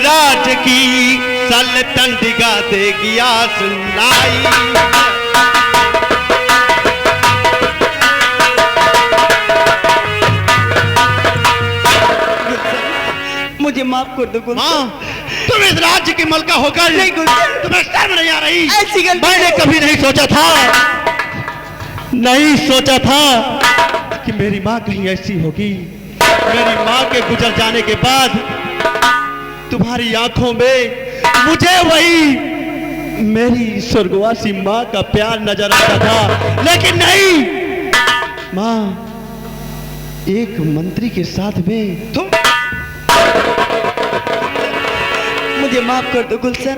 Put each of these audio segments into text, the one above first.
राज की सल्तनत गा देगी सुनाई। मुझे माफ कर दो गुलशन। तुम इस राज्य की मलका होकर नहीं गुलशन, तुम्हें शर्म नहीं आ रही? ऐसी गलती मैंने कभी नहीं सोचा था, नहीं सोचा था कि मेरी माँ कहीं ऐसी होगी। मेरी माँ के गुजर जाने के बाद तुम्हारी आंखों में मुझे वही मेरी स्वर्गवासी माँ का प्यार नजर आता था, लेकिन नहीं, माँ एक मंत्री के साथ में तुम। मुझे माफ कर दो गुलशन।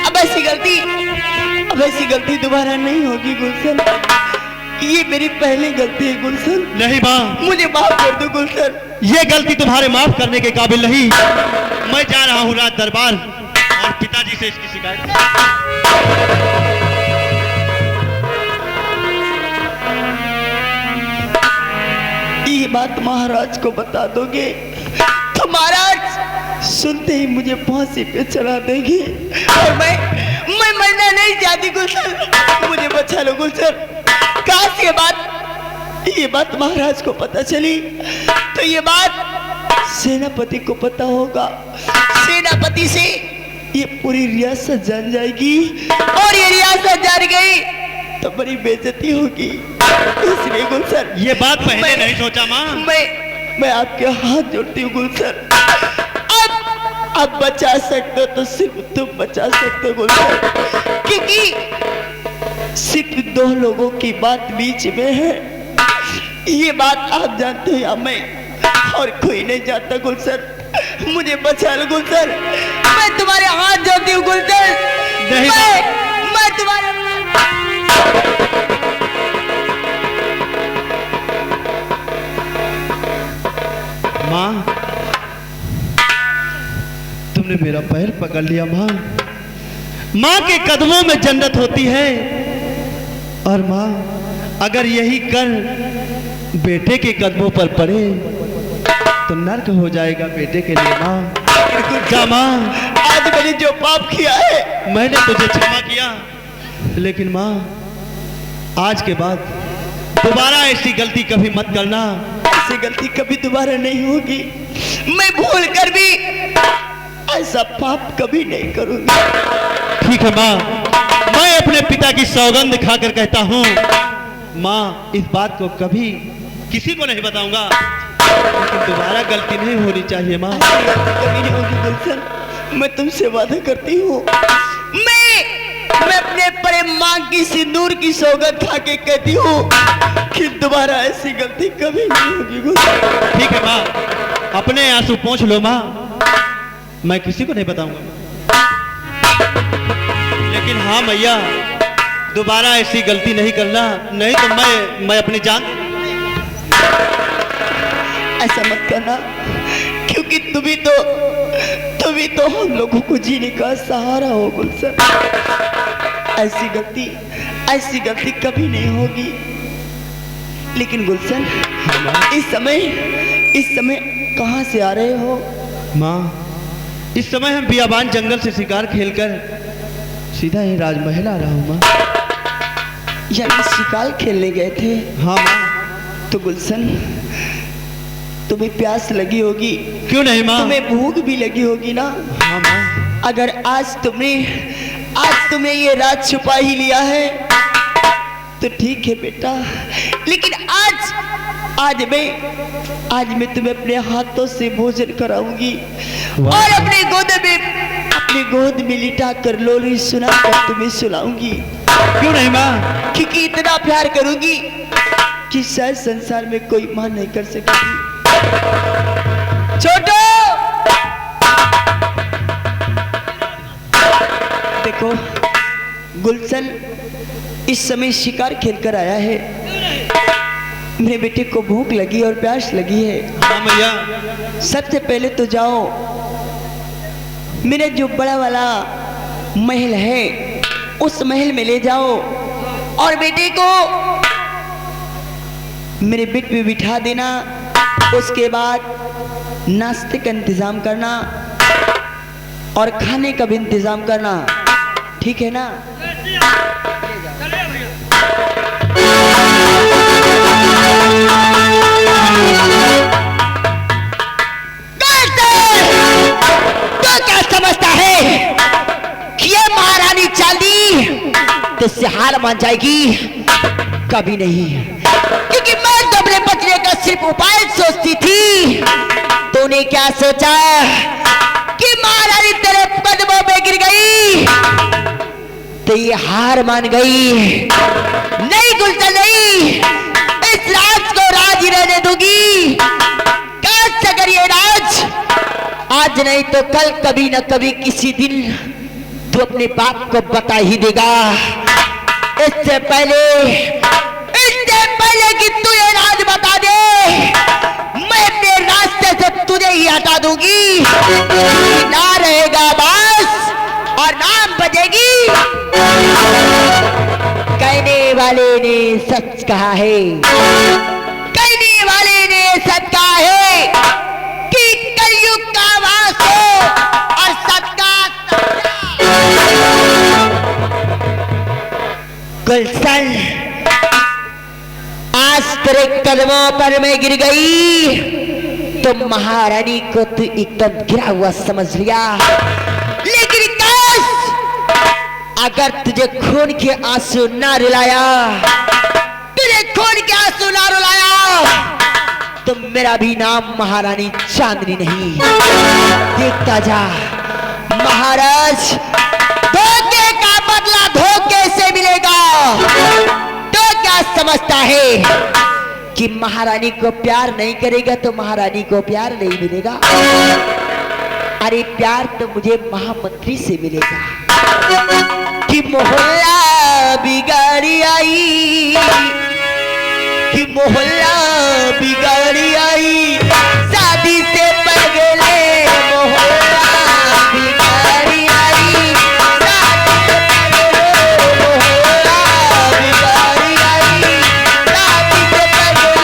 अब ऐसी गलती दोबारा नहीं होगी गुलशन। ये मेरी पहली गलती है गुलशन। नहीं माँ, मुझे माफ कर दो गुलशन। ये गलती तुम्हारे माफ करने के काबिल नहीं। मैं जा रहा हूँ राज दरबार और पिताजी से इसकी शिकायत। ये बात महाराज को बता दोगे तो महाराज सुनते ही मुझे फांसी पे चढ़ा देंगे। और मैं मरना नहीं चाहती गुलशन, मुझे बचा लो गुलशन। काश ये बात महाराज को पता चली तो ये बात सेनापति को पता होगा। सेनापति से ये पूरी रियासत जान जाएगी और ये रियासत जान गई तो बड़ी बेइज्जती होगी। इसलिए गुलशन, ये बात पहले नहीं सोचा माँ। मैं आपके हाथ जोड़ती हूँ गुलशन। अब बचा सकते हो तो सिर्फ तुम बचा सकते हो गुलशन, क्योंकि सिर्फ दो लोगों की बात बीच में है। ये बात आप जानते हो या मैं, और कोई नहीं जानता गुलशन। मुझे बचा लो गुलशन, मैं तुम्हारे हाथ जोड़ती हूँ गुलशन। मैं तुम्हारे माँ, तुमने मेरा पैर पकड़ लिया माँ। माँ के कदमों में जन्नत होती है, और माँ अगर यही कर बेटे के कदमों पर पड़े तो नर्क हो जाएगा बेटे के लिए। माँ माँ, आज मैंने जो पाप किया है मैंने तुझे क्षमा किया, लेकिन माँ आज के बाद दोबारा ऐसी गलती कभी मत करना। ऐसी गलती कभी दोबारा नहीं होगी। मैं भूल कर भी ऐसा पाप कभी नहीं करूंगी। ठीक है माँ, मैं अपने पिता की सौगंध खाकर कहता हूँ माँ, इस बात को कभी किसी को नहीं बताऊंगा, लेकिन दोबारा गलती नहीं होनी चाहिए माँ। कभी नहीं होगी गुलशन, मैं तुमसे वादा करती हूँ। मैं अपने प्रेम माँ की सिंदूर की सौगंध खा के कहती हूँ कि दोबारा ऐसी गलती कभी नहीं होगी गुलशन। ठीक है माँ, अपने आंसू पोंछ लो माँ, मैं किसी को नहीं बताऊंगा। लेकिन हाँ मैया, दोबारा ऐसी गलती नहीं करना, नहीं तो मैं अपनी जान। ऐसा मत करना, क्योंकि तुम्ही तो हम लोगों को जीने का सहारा हो गुलशन। ऐसी गलती कभी नहीं होगी। लेकिन गुलशन, इस समय कहाँ से आ रहे हो? माँ, इस समय हम बियाबान जंगल से शिकार खेलकर सीधा ही राजमहल आ रहा हूँ माँ। यानी शिकार खेलने गए थे? हाँ माँ। तो गुलशन, तुम्हें प्यास लगी होगी। क्यों नहीं माँ? तुम्हें भूख भी लगी होगी ना? हाँ माँ। अगर आज तुमने ये राज छुपा ही लिया है तो ठीक है बेटा, लेकिन आज मैं तुम्हें अपने हाथों से भोजन कराऊंगी और अपने गोद में लिटा कर लोरी सुनाकर तुम्हें सुलाऊंगी। क्यों नहीं माँ? क्योंकि इतना प्यार करूंगी कि शायद संसार में कोई मां नहीं कर सकेगी। छोटो, देखो गुलशन इस समय शिकार खेलकर आया है। मेरे बेटे को भूख लगी और प्यास लगी है। हाँ मैया। सबसे पहले तो जाओ, मेरा जो बड़ा वाला महल है उस महल में ले जाओ और बेटे को मेरे बेड पे बिठा देना। उसके बाद नाश्ते का इंतजाम करना और खाने का भी इंतजाम करना, ठीक है ना? तो क्या समझता है कि ये महारानी चांदी तो इससे हार मान जाएगी? कभी नहीं, क्योंकि मैं तो अपने बचने का सिर्फ उपाय सोचती थी। तूने क्या सोचा कि महारानी तेरे कदमों में गिर गई तो ये हार मान गई? नहीं गुलशन, नहीं, इस राज को राज ही रहने दूंगी। काश अगर ये राज आज नहीं तो कल कभी न कभी किसी दिन तू अपने बाप को बता ही देगा। इससे पहले कि तू ये राज बता दे, मैं अपने रास्ते से तुझे ही हटा दूंगी। ना रहेगा बास और नाम बजेगी। कहने वाले ने सच कहा है, कहने वाले ने सच कहा है कि कलयुग का वास हो और सबका गुलशन, आज तेरे कदमों पर मैं गिर गई तो महारानी को तू एकदम गिरा हुआ समझ लिया। लेकिन काश अगर तुझे खून के आंसू ना रुलाया, तुझे खून के आंसू ना रुलाया तो मेरा भी नाम महारानी चांदनी नहीं। देखता जा महाराज, धोखे का बदला धोखे से मिलेगा। तो क्या समझता है कि महारानी को प्यार नहीं करेगा तो महारानी को प्यार नहीं मिलेगा? अरे प्यार तो मुझे महामंत्री से मिलेगा। कि मोहल्ला बिगाड़ी आई, कि मोहल्ला बिगाड़ी आई, शादी से पहले मोहल्ला बिगाड़ी आई, शादी से पहले मोहल्ला बिगाड़ी आई, शादी से पहले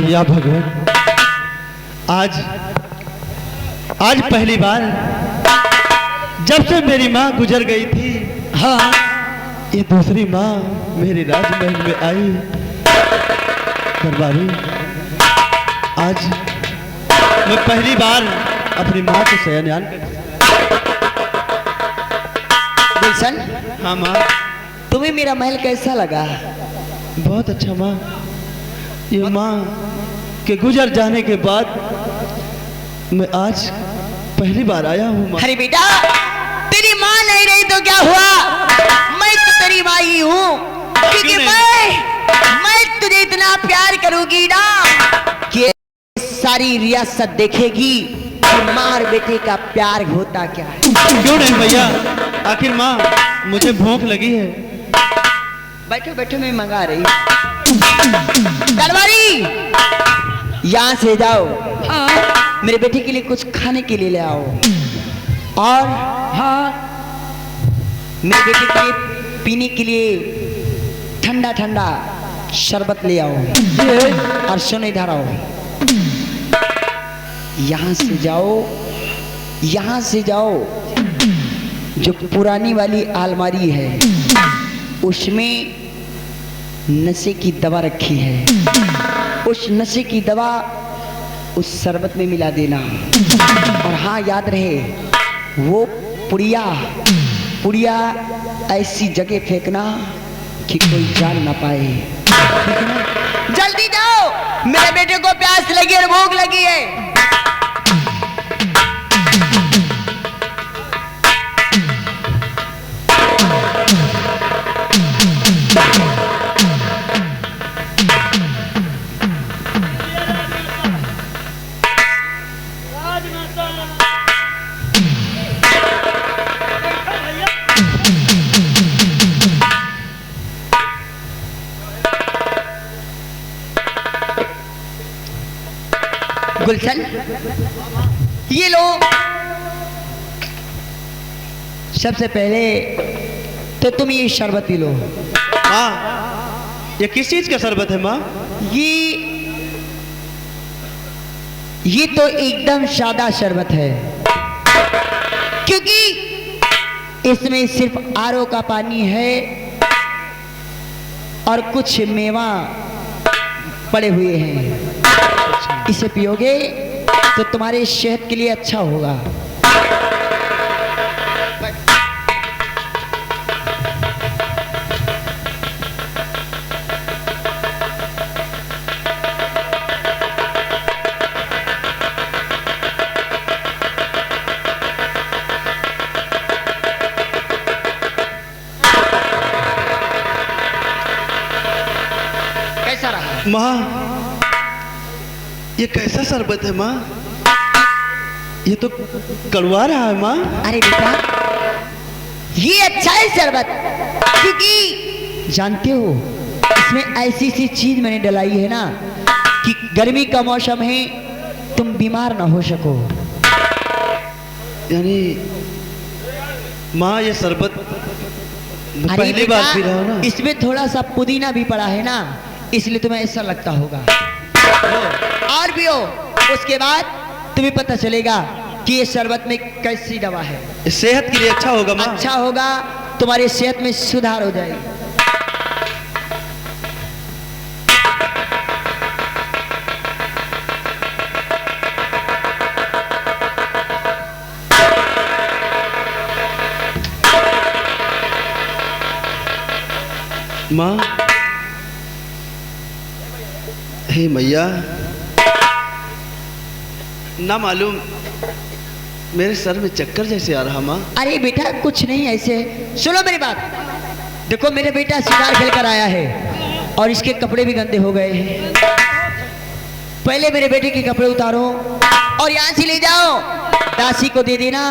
या भगवान, आज पहली बार जब से मेरी माँ गुजर गई थी, हाँ, ये दूसरी माँ मेरे राजमहल में आई। दरबारी, आज मैं पहली बार अपनी माँ को शयनयान कर। गुलशन, हाँ माँ। तुम्हें मेरा महल कैसा लगा? बहुत अच्छा माँ। ये माँ के गुजर जाने के बाद मैं आज पहली बार आया हूँ माँ। अरे बेटा, तेरी माँ नहीं रही तो क्या हुआ? मैं तो तेरी माँ ही हूँ, क्योंकि मैं तुझे इतना प्यार करूंगी ना कि सारी रियासत देखेगी कि माँ और बेटे का प्यार होता क्या है। क्यों नहीं भैया, आखिर माँ मुझे भूख लगी है। बैठो बैठो, मैं मंगा रही। दरबारी, यहाँ से जाओ, मेरे बेटे के लिए कुछ खाने के लिए ले आओ, और हाँ, मेरे बेटे के लिए पीने के लिए ठंडा ठंडा शरबत ले आओ। और सुनो, इधर आओ, यहाँ से जाओ, यहाँ से जाओ। जो पुरानी वाली अलमारी है उसमें नशे की दवा रखी है, उस नशे की दवा उस शरबत में मिला देना। और हाँ, याद रहे, वो पुड़िया ऐसी जगह फेंकना कि कोई जान ना पाए, ठीक है ना? जल्दी जाओ, मेरे बेटे को प्यास लगी और भूख लगी है। गुलशन, ये लो। सबसे पहले तो तुम ये शरबत पी लो। माँ, ये किस चीज का शरबत है माँ? ये तो एकदम सादा शरबत है, क्योंकि इसमें सिर्फ आरओ का पानी है और कुछ मेवा पड़े हुए हैं। इसे पियोगे तो तुम्हारे सेहत के लिए अच्छा होगा। कैसा रहा माँ, ये कैसा शरबत है माँ? ये तो कड़वा रहा है माँ। अरे बेटा, ये अच्छा है शरबत, क्योंकि जानते हो इसमें ऐसी सी चीज मैंने डलाई है ना कि गर्मी का मौसम है, तुम बीमार ना हो सको। यानी माँ, ये शरबत अरे पहली बेटा, बार पी रहा हूँ ना। इसमें थोड़ा सा पुदीना भी पड़ा है ना, इसलिए तुम्हें ऐसा लगता होगा। और भी हो, उसके बाद तुम्हें पता चलेगा कि ये शरबत में कैसी दवा है। ये सेहत के लिए अच्छा होगा माँ। अच्छा होगा, तुम्हारी सेहत में सुधार हो जाएगी। माँ, हे मैया, ना मालूम मेरे सर में चक्कर जैसे आ रहा माँ। अरे बेटा कुछ नहीं ऐसे। सुनो मेरी बात, देखो मेरे बेटा शिकार खेल कर आया है और इसके कपड़े भी गंदे हो गए हैं। पहले मेरे बेटे के कपड़े उतारो और यहाँ से ले जाओ, दासी को दे देना,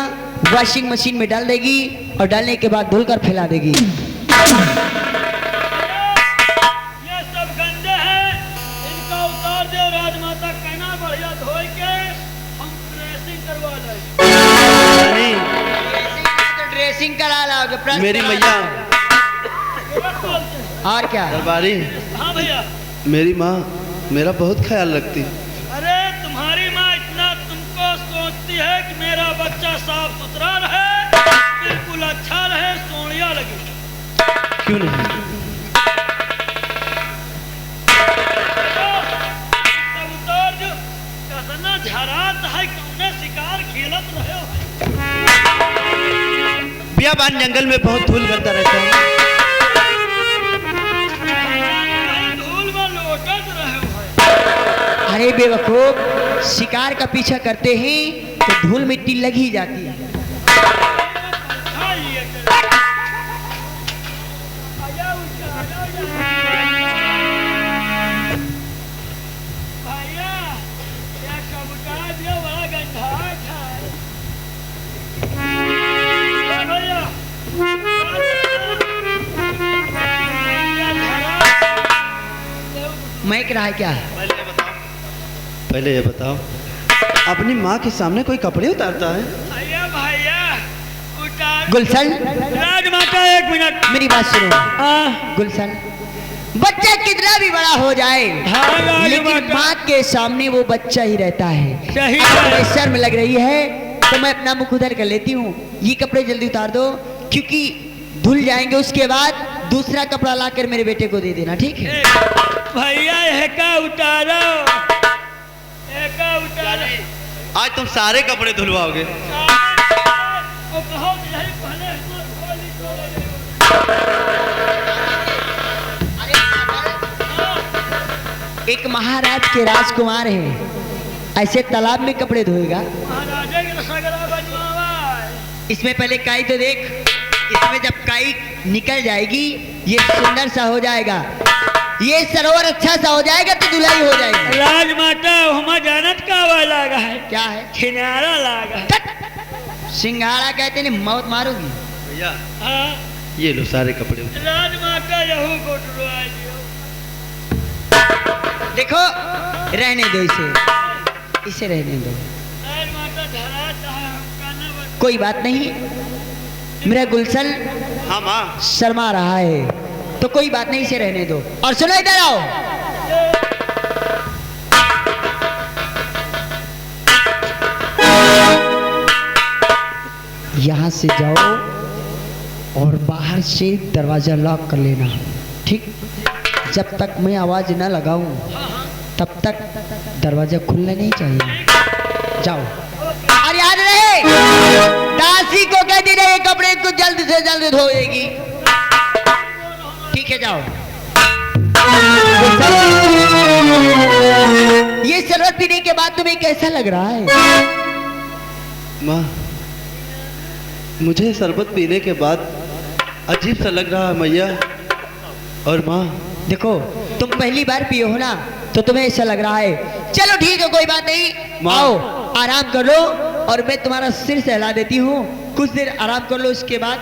वॉशिंग मशीन में डाल देगी और डालने के बाद धुलकर फैला देगी। ये सब गंदे हैं, इनका उतार दो। राजमाता कहना बढ़िया धो के हम ड्रेसिंग करवा लेंगे। नहीं, तो ड्रेसिंग करा लाओ जो प्रेस मेरी करा मैया, बोलते हैं। और क्या। दरबारी, हाँ भैया। मेरी माँ मेरा बहुत ख्याल रखती। अरे तुम्हारी माँ इतना तुमको सोचती है कि मेरा बच्चा साफ सुथरा रहे, बिल्कुल अच्छा रहे, सोनिया लगे। क्यों नहीं? सब उतार जो, कसना झरात है, कौने शिकार खेलत रहे हो। बियाबान जंगल में बहुत धूल करता रहता है। धूल में लोटत रहे हो। अरे बेवकूफ, शिकार का पीछा करते हैं तो धूल मिट्टी लग ही जाती है। हाँ, ये कर। आया उनका, भैया, ये कबूतर जो बड़ा गंधा है। भैया, महक रहा है क्या? पहले ये बताओ, अपनी माँ के सामने कोई कपड़े उतारता है? भैया भैया उतार। गुलशन, राजमाता एक मिनट। मेरी बात सुनो। हाँ गुलशन, बच्चा कितना भी बड़ा हो जाए, हाँ, राजमाता। लेकिन माँ के सामने वो बच्चा ही रहता है। सही अगर है। तुम्हें शर्म लग रही है तो मैं अपना मुख उधर कर लेती हूँ। ये कपड़े जल्दी उतार दो, क्योंकि धुल जाएंगे। उसके बाद दूसरा कपड़ा लाकर मेरे बेटे को दे देना, ठीक है? भैया एका उतारो, एका उतारो। आज तुम सारे कपड़े धुलवाओगे? वो कहो कि यही पहले इसको खोली एक महाराज के राजकुमार हैं, ऐसे तालाब में कपड़े धोएगा? महाराजा के सगरा बनवावा है। इसमें पहले काई तो देख, इसमें जब काई निकल जाएगी ये सुंदर सा हो जाएगा, ये सरोवर अच्छा सा हो जाएगा तो धुलाई हो जाएगी। राजमाता हम जानत का हुआ लागा है, क्या है? खिनारा लागा है। सिंघाड़ा कहते हैं, मौत मारूंगी। भैया, हाँ, ये लो सारे कपड़े उतार। राजमाता यहू को डुलवा दियो। देखो रहने दो इसे। इसे रहने दो। अरे माता धरा चाहे हमका न बता। कोई बात नहीं, मेरा गुलशन हाँ माँ। शर्मा रहा है तो कोई बात नहीं, इसे रहने दो। और सुनो, इधर आओ। यहाँ से जाओ और बाहर से दरवाजा लॉक कर लेना, ठीक? जब तक मैं आवाज ना लगाऊं तब तक दरवाजा खुलना नहीं चाहिए। जाओ। और याद रहे, दासी को कहती रहे कपड़े को जल्द से जल्द धोएगी, ठीक है? जाओ। ये शरबत पीने के बाद तुम्हें कैसा लग रहा है? माँ, मुझे शरबत पीने के बाद अजीब सा लग रहा है मैया। और माँ, देखो, तुम पहली बार पिए हो ना तो तुम्हें ऐसा लग रहा है। चलो ठीक है, कोई बात नहीं, आओ आराम कर लो और मैं तुम्हारा सिर सहला देती हूँ। कुछ देर आराम कर लो, इसके बाद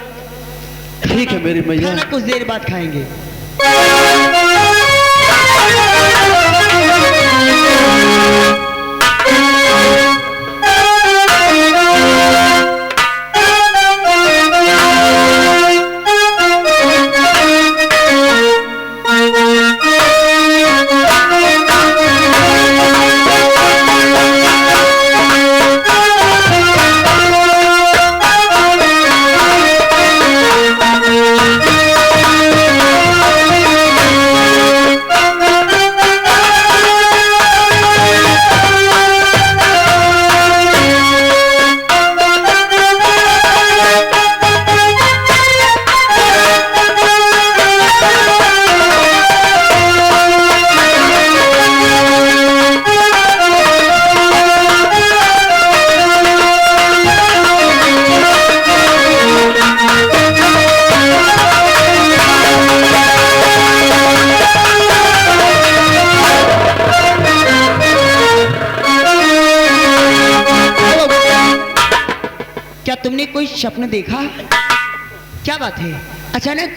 ठीक है मेरी मैया। खाना कुछ देर बाद खाएंगे। तुमने कोई स्वप्न देखा? क्या बात है, अचानक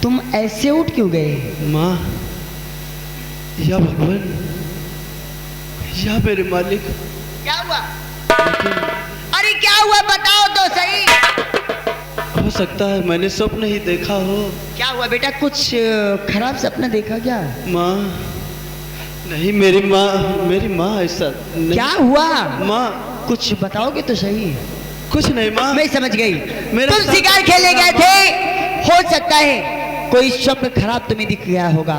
तुम ऐसे उठ क्यों गए? माँ, या भगवान, या मेरे मालिक। क्या हुआ? अरे क्या हुआ, बताओ तो सही। हो सकता है मैंने स्वप्न ही देखा हो। क्या हुआ बेटा, कुछ खराब सपना देखा क्या? माँ, नहीं मेरी माँ ऐसा नहीं। क्या हुआ माँ? कुछ बताओगे तो सही। कुछ नहीं माँ। मैं समझ गई, मेरा तुम शिकार खेलने गए थे, हो सकता है कोई स्वप्न खराब तुम्हें दिख गया होगा।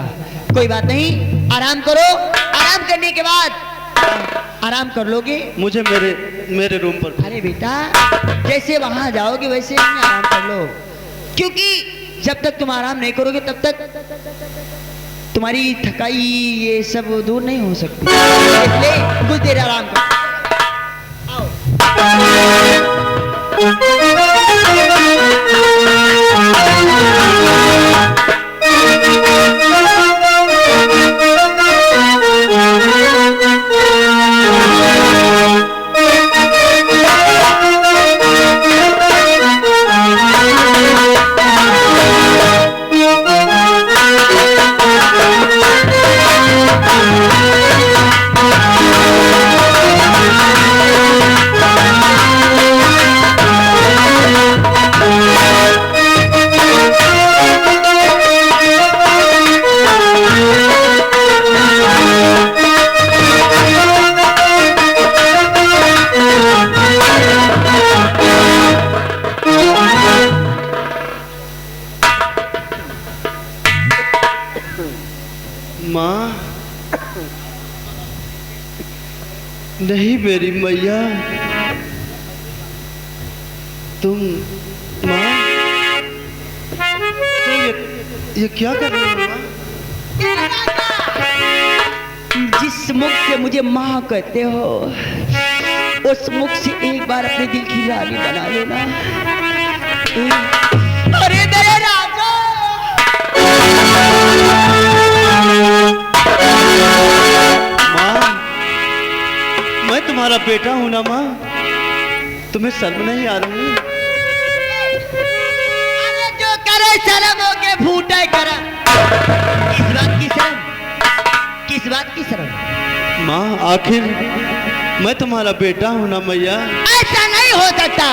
कोई बात नहीं, आराम करो, आराम करने के बाद आराम कर लोगे। मुझे मेरे रूम पर। अरे बेटा, जैसे वहां जाओगे वैसे ही आराम कर लो, क्योंकि जब तक तुम आराम नहीं करोगे तब तक तुम्हारी थकाई ये सब दूर नहीं हो सकती। इसलिए कुछ देर आराम करो। माँ, नहीं मेरी मैया, तुम माँ, ये क्या कर रही हो माँ? जिस मुख से मुझे माँ कहते हो उस मुख से एक बार अपने दिल की रानी बना लेना। अरे मेरे राजा, माँ, मैं तुम्हारा बेटा हूं ना माँ, तुम्हें शर्म नहीं आ रही? अरे जो करे शर्म हो के फूटे करम। किस बात की शर्म, किस बात की शर्म? माँ, आखिर मैं तुम्हारा बेटा हूं ना मैया। ऐसा नहीं हो सकता,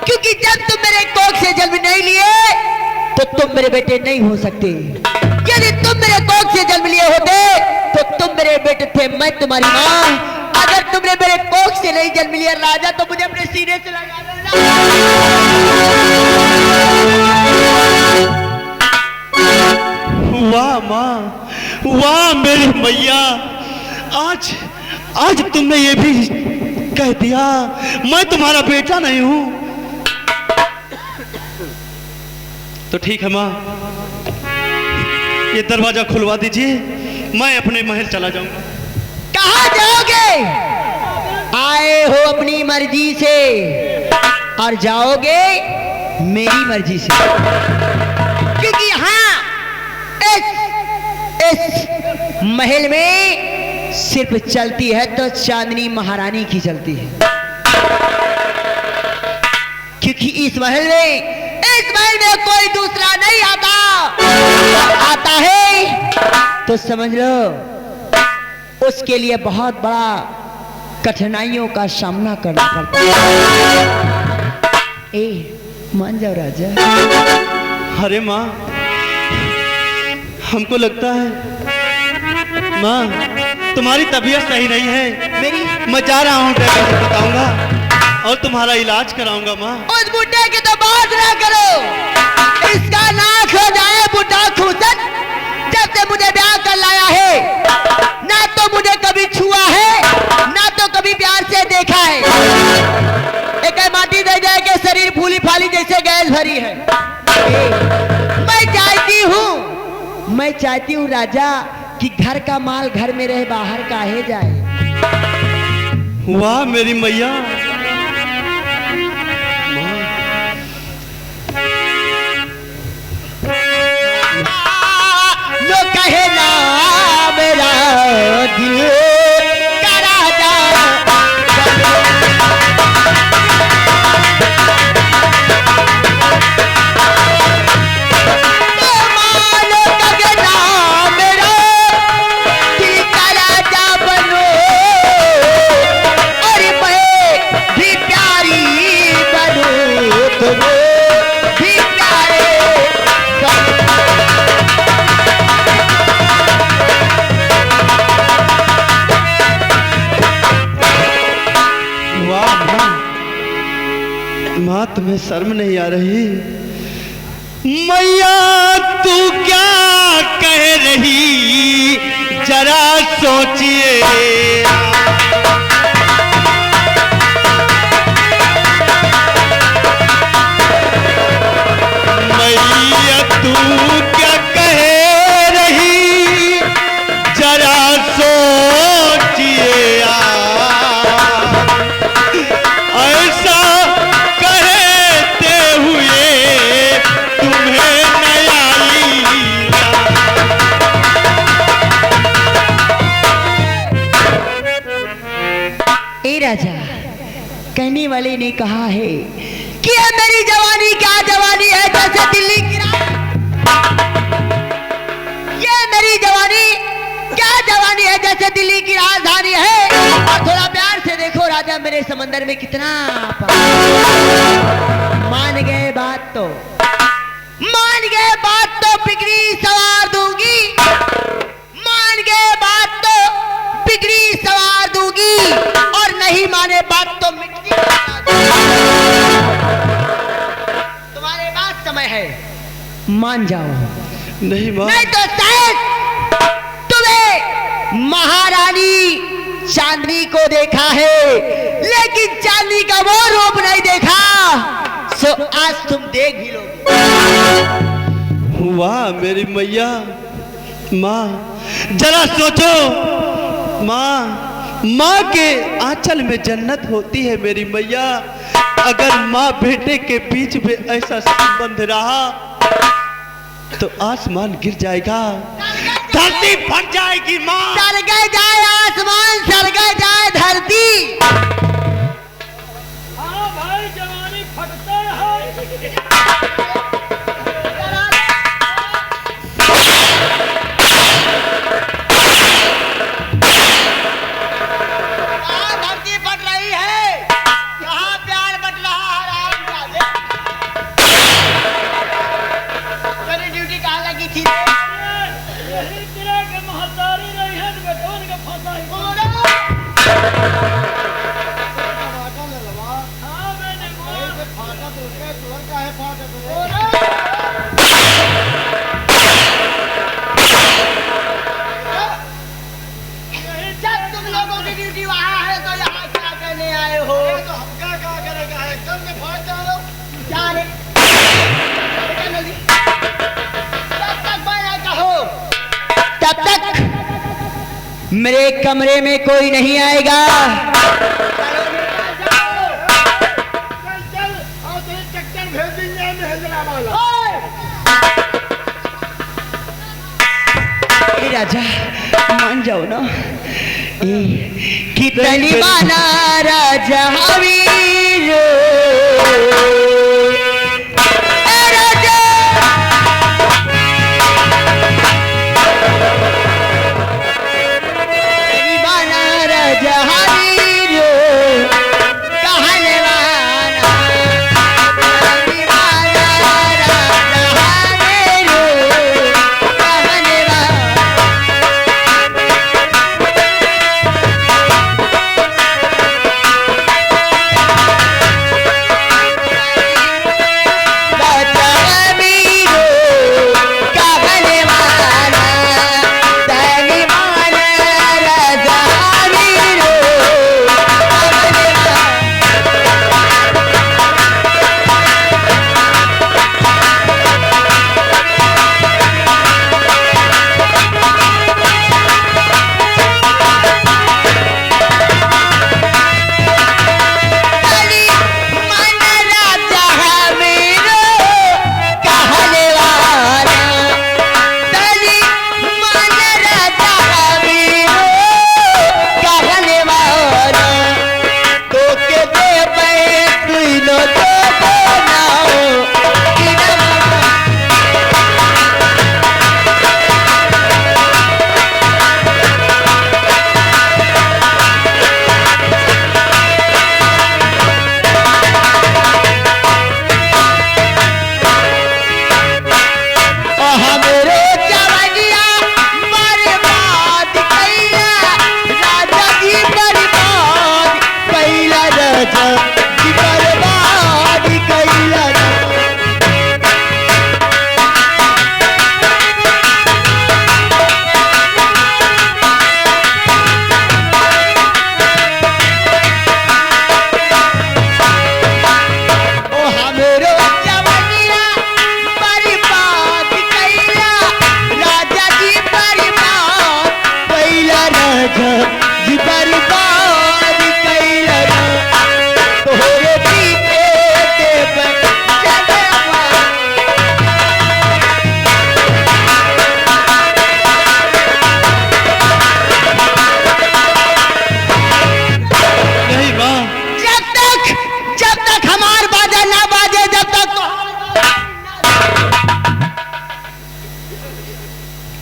क्योंकि जब तुम मेरे कोख से जन्म नहीं लिए तो तुम मेरे बेटे नहीं हो सकते। यदि तुम मेरे कोख से जन्म लिए होते तो तुम मेरे बेटे थे, मैं तुम्हारी माँ। अगर तुमने मेरे कोख से नहीं जन्म लिया राजा, तो मुझे अपने सीने से लगा देना। वाह माँ, वाह मेरी मैया, आज तुमने ये भी कह दिया मैं तुम्हारा बेटा नहीं हूं। तो ठीक है माँ, ये दरवाजा खुलवा दीजिए, मैं अपने महल चला जाऊंगा। कहाँ जाओगे? आए हो अपनी मर्जी से और जाओगे मेरी मर्जी से, क्योंकि यहाँ इस महल में सिर्फ चलती है तो चांदनी महारानी की चलती है, क्योंकि इस महल में कोई दूसरा नहीं आता है तो समझ लो उसके लिए बहुत बड़ा कठिनाइयों का सामना करना पड़ता है। मान जाओ राजा। अरे माँ, हमको लगता है माँ तुम्हारी तबीयत सही नहीं है। मेरी मैं जा रहा हूँ, डॉक्टर से बताऊंगा और तुम्हारा इलाज कराऊंगा माँ। उस बुड्ढे की तो बात ना करो, इसका नाक हो जाए बुड्ढा खूसन। जब से मुझे ब्याह कर लाया है, ना तो मुझे कभी छुआ है, ना तो कभी प्यार से देखा है। एक माटी दे जाए के शरीर फूली फाली जैसे गैस भरी है। मैं चाहती हूँ राजा कि घर का माल घर में रहे, बाहर काहे जाए। वाह मेरी मैया, लो कहे ना मेरा दिल का राजा, लो कहे ना मेरा दिल का राजा बनो, और मैं भी प्यारी बनूं, तुम भी प्यारे बनो। माँ तुम्हें शर्म नहीं आ रही? मैया तू क्या कह रही जरा सोचिए। मैया तू क्या कह रही जरा सोचिए। ऐसा कहते हुए तुम्हें नया ए राजा, कहने वाले ने कहा है कि ये मेरी जवानी क्या जवानी है जैसे दिल्ली की रात। ये मेरी जवानी क्या जवानी है जैसे दिल्ली की राजधानी है। और थोड़ा प्यार से देखो राजा, मेरे समंदर में कितना मान गए बात तो, मान गए बात तो बिगड़ी सवार दूंगी, मान गए बात तो बिगड़ी सवार दूंगी, और नहीं माने बात तो मिट्टी बना दूंगी। तुम्हारे पास समय है, मान जाओ। नहीं माँ, नहीं तो शायद तुम्हें महारानी चांदनी को देखा है, लेकिन चांदनी का वो रूप नहीं देखा, सो आज तुम देख भी लोगे। वाह मेरी मैया। माँ जरा सोचो, माँ के आंचल में जन्नत होती है मेरी मैया। अगर माँ बेटे के बीच में ऐसा संबंध रहा तो आसमान गिर जाएगा, धरती फट जाएगी माँ। सरगे जाए आसमान, सरगे जाए धरती। हाँ भाई, जवानी फटता है। धरती मेरे कमरे में कोई नहीं आएगा। राजा मान जाओ ना, कितनी माना राजा वीर राजा, कितनी माना राजा वीर कहने वाला, कितनी माना राजा वीर कहने वाला।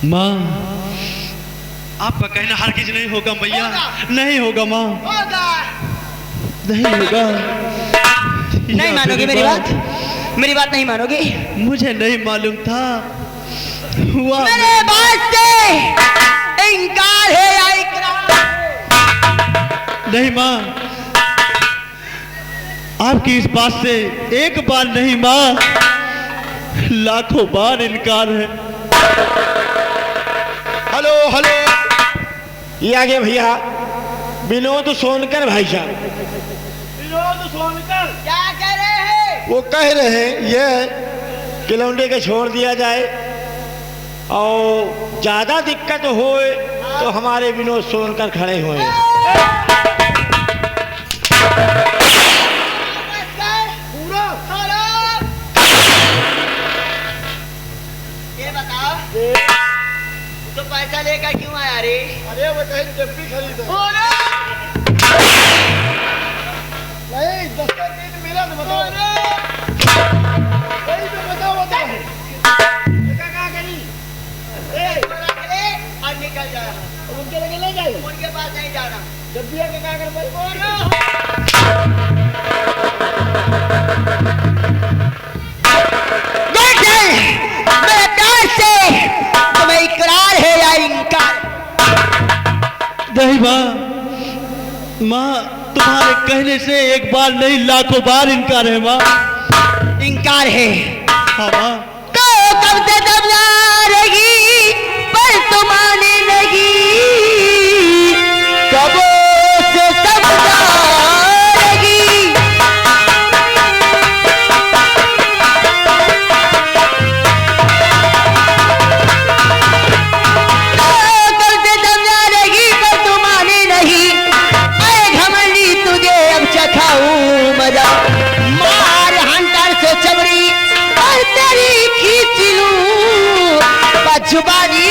माँ, आपका कहना हरगिज नहीं होगा मैया, नहीं होगा माँ, नहीं होगा। नहीं मानोगे मेरी बात? मेरी बात नहीं मानोगे? मुझे नहीं मालूम था हुआ। मेरे बात से इनकार है या इकरार? नहीं माँ, आपकी इस बात से एक बार नहीं माँ, लाखों बार इनकार है। हेलो हेलो, ये आ गए भैया विनोद सोनकर भाई साहब। विनोद सोनकर क्या कह रहे हैं? वो कह रहे हैं ये किलौंडे के छोड़ दिया जाए और ज़्यादा दिक्कत हो तो हमारे विनोद सोनकर खड़े हुए हैं। ये बताओ, तो पैसा लेकर क्यों आया रे? अरे वो कहीं डब्बी खरीदे नहीं, 10 दिन मिला तो बताओ। वही तो बताओ क्या करी रख ले और निकल जा। उनके लगे ले जाए, उनके पास नहीं जाना। डब्बिया के कागज भाई मेरे प्यार से तुम्हें इकरार है या इनकार? नहीं माँ, माँ तुम्हारे कहने से एक बार नहीं लाखों बार इनकार है माँ। इनकार है। हाँ माँ। तो कब से दबला रहेगी पर तुम्हारे लगी, कब से समझा रहेगी। कब से समझा रहेगी पर छुपा दी